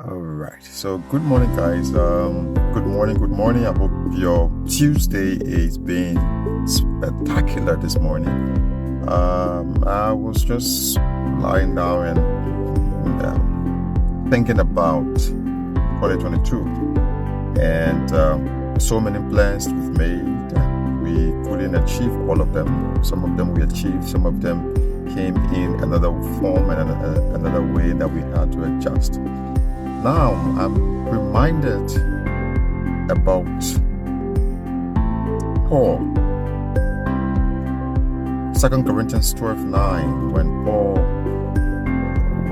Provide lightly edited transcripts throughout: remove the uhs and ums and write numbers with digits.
All right. So, good morning, guys. Good morning. Good morning. I hope your Tuesday is being spectacular this morning. I was just lying down and thinking about 2022 and so many plans we've made. We couldn't achieve all of them. Some of them we achieved. Some of them came in another form and another way that we had to adjust. Now I'm reminded about Paul. 2 Corinthians 12:9, when Paul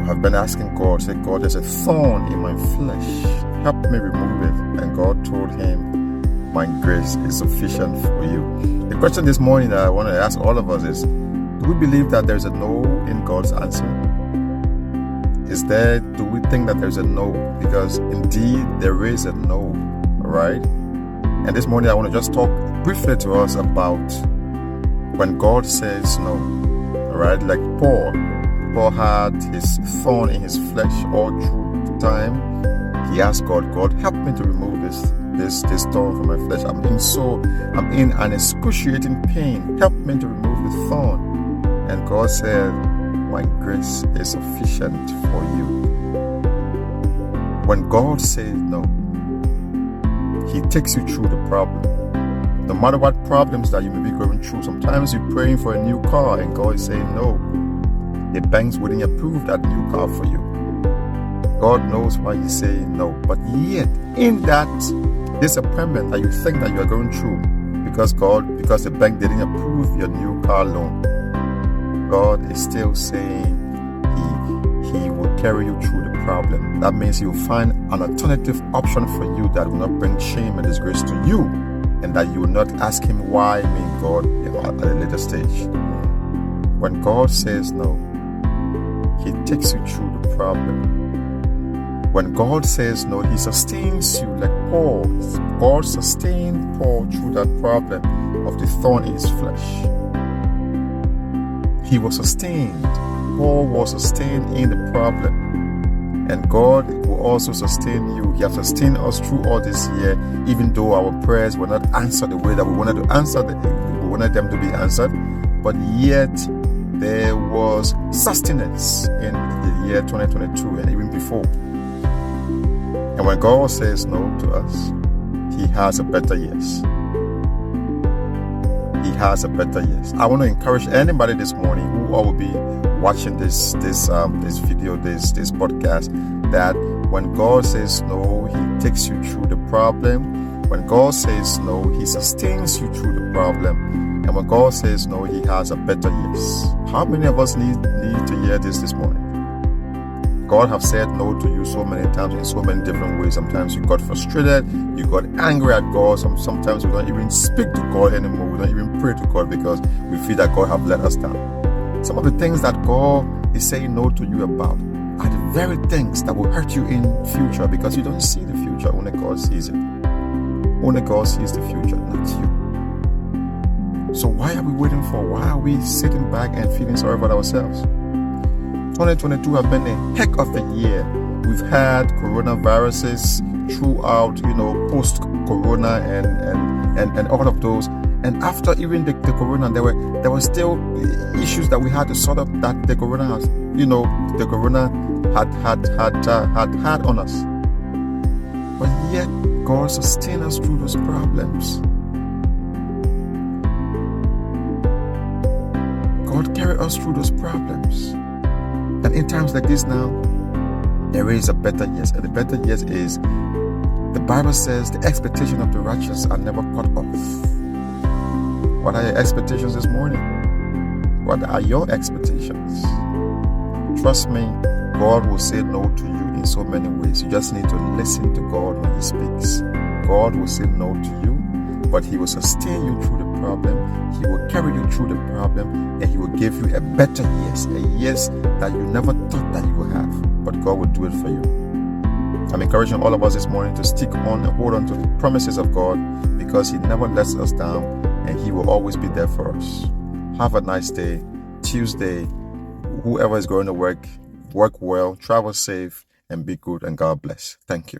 have been asking God, said, God, there's a thorn in my flesh. Help me remove it. And God told him, my grace is sufficient for you. The question this morning that I want to ask all of us is, do we believe that there's a no in God's answer? Do we think that there's a no? Because indeed there is a no, all right? And this morning I want to just talk briefly to us about when God says no, all right? Like Paul had his thorn in his flesh all through the time. He asked God, help me to remove this thorn from my flesh. I'm in an excruciating pain. Help me to remove the thorn. And God said, my grace is sufficient for you. When God says no, He takes you through the problem. No matter what problems that you may be going through, sometimes you're praying for a new car and God is saying no. The banks wouldn't approve that new car for you. God knows why He's saying no. But yet, in that disappointment that you think that you are going through, because the bank didn't approve your new car loan, God is still saying He will carry you through the problem. That means He will find an alternative option for you that will not bring shame and disgrace to you, and that you will not ask Him why me, God, at a later stage. When God says no, He takes you through the problem. When God says no, He sustains you like Paul. God sustained Paul through that problem of the thorn in his flesh. He was sustained. Paul was sustained in the problem. And God will also sustain you. He has sustained us through all this year, even though our prayers were not answered the way that we wanted to answer we wanted them to be answered. But yet, there was sustenance in the year 2022 and even before. And when God says no to us, He has a better yes. He has a better yes. I want to encourage anybody this morning who will be watching this video, this podcast, that when God says no, He takes you through the problem. When God says no, He sustains you through the problem. And when God says no, He has a better yes. How many of us need to hear this morning? God have said no to you so many times in so many different ways. Sometimes you got frustrated, you got angry at God. Sometimes we don't even speak to God anymore. We don't even pray to God because we feel that God have let us down. Some of the things that God is saying no to you about are the very things that will hurt you in future, because you don't see the future. Only God sees it. Only God sees the future, not you. So why are we waiting for? Why are we sitting back and feeling sorry about ourselves? 2022 has been a heck of a year. We've had coronaviruses throughout, post-corona and all of those. And after even the corona, there were still issues that we had to sort out that the corona has, the corona had on us. But yet, God sustained us through those problems. God carried us through those problems. And in times like this now, there is a better yes. And the better yes is, the Bible says, the expectation of the righteous are never cut off. What are your expectations this morning? What are your expectations? Trust me, God will say no to you in so many ways. You just need to listen to God when He speaks. God will say no to you, but He will sustain you through the problem. He will carry you through the problem, and He will give you a better yes, a yes that you never thought that you would have, but God will do it for you. I'm encouraging all of us this morning to stick on and hold on to the promises of God, because He never lets us down, and He will always be there for us. Have a nice day. Tuesday, whoever is going to work well, travel safe, and be good, and God bless. Thank you.